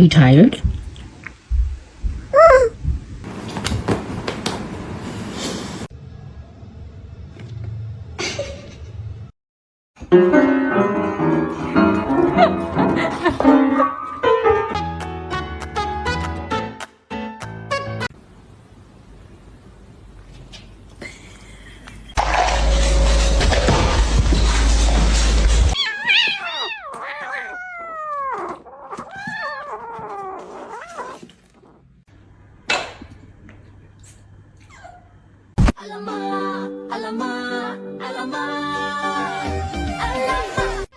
Are you tired?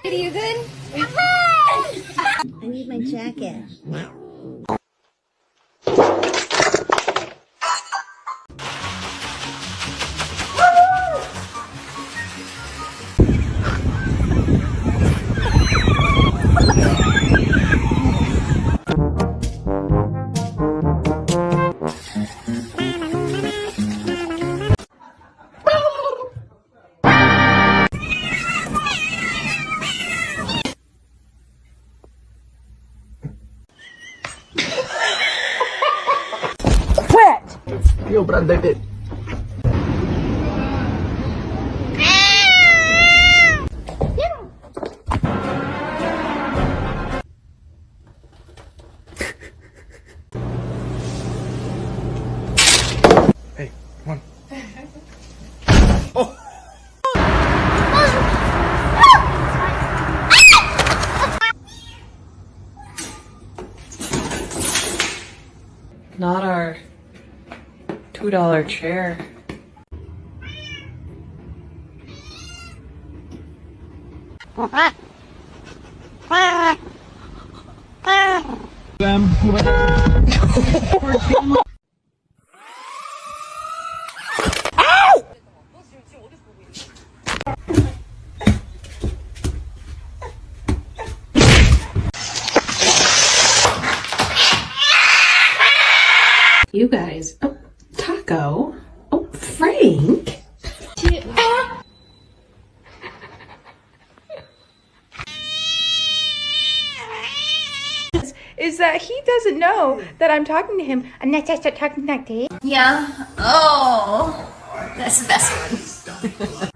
Are you good? I need my jacket. Yo, berantakin. Hey, come on. Oh! Not our $2 chair. You guys, oh, Taco, oh, Frank. Is that he doesn't know that I'm talking to him. And that's just talking like this. Yeah. Oh, that's the best one.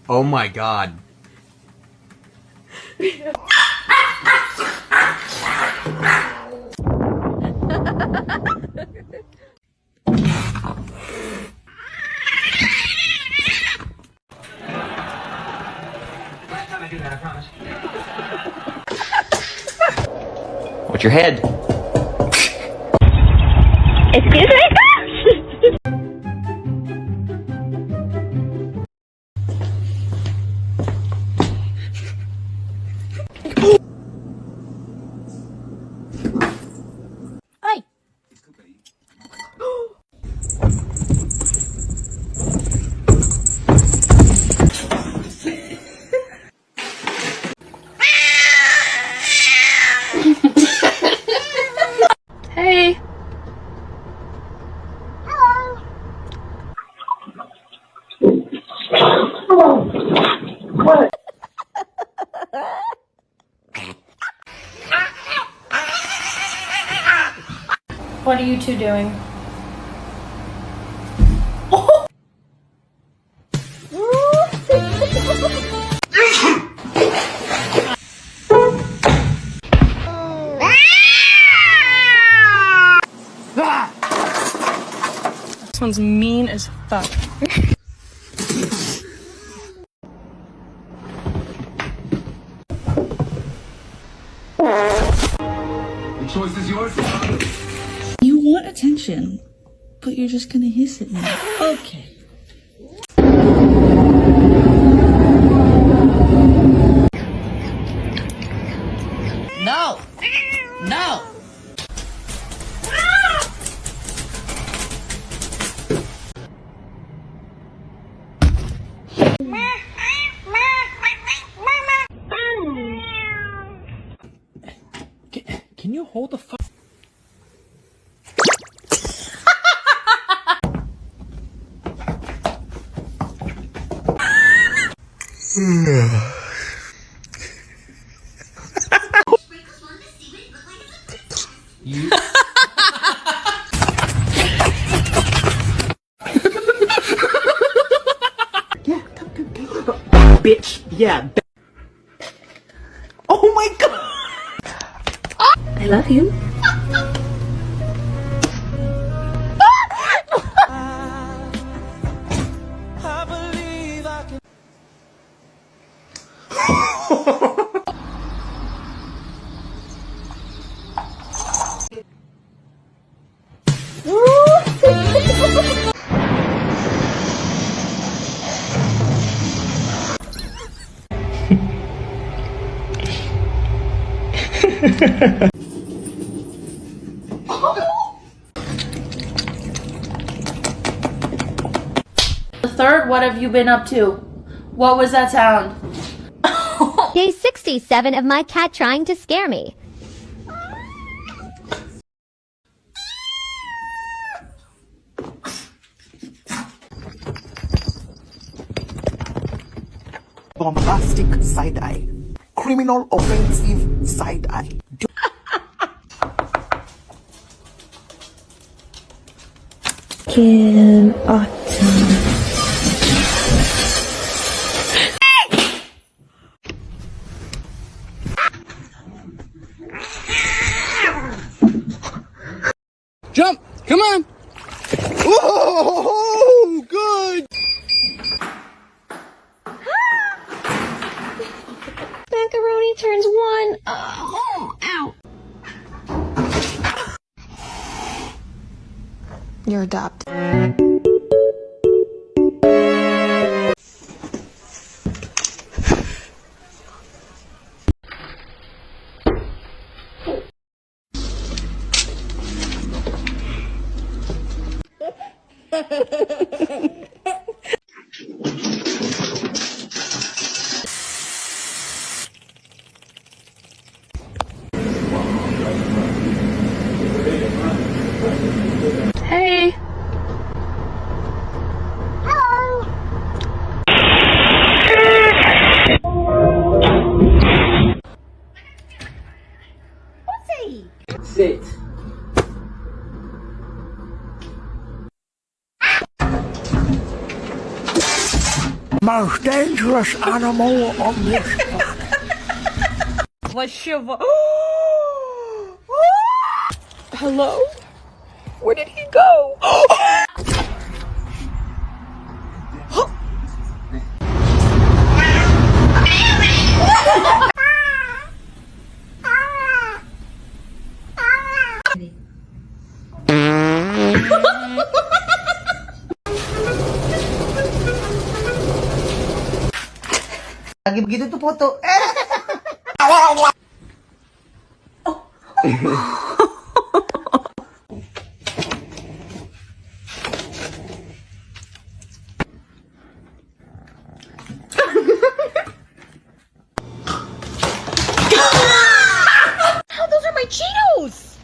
Oh my god. What's your head? Excuse me? Ha you two doing? This one's mean as fuck. The choice is yours. You want attention, but you're just gonna hiss at me. Okay. No! No! Can you hold the fuck? Bitch, yeah. Oh my god! I love you. The third, what have you been up to? What was that sound? Day 67 of my cat trying to scare me. Bombastic side-eye. Criminal offensive side-eye. Kitten autumn. Jump! Come on! Oh, good! Macaroni turns one. Ow. You're adopted. Hey. Sit. Most dangerous animal on this planet. Hello? Where did he go? Lagi begitu tuh foto. Those are my Cheetos!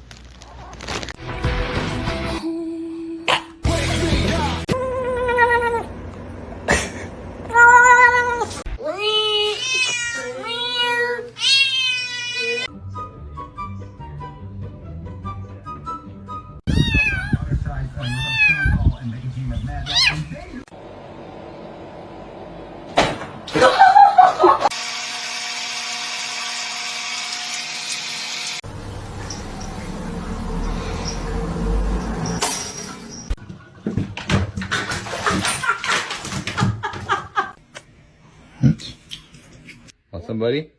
Nothing, buddy.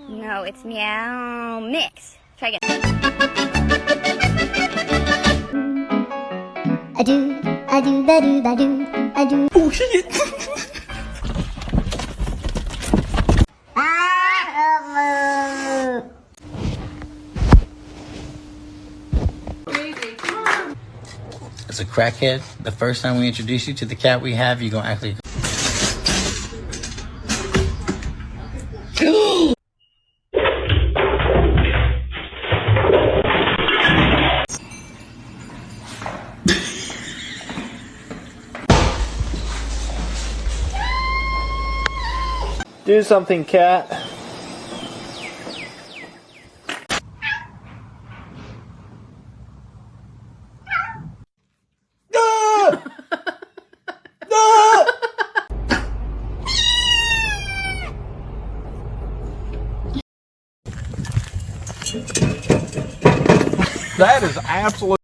No, it's meow mix. Try again. I do, ba do, ba do, I do. Oh shit! As a crackhead, the first time we introduce you to the cat we have, you're gonna actually. Do something, cat. That is absolute.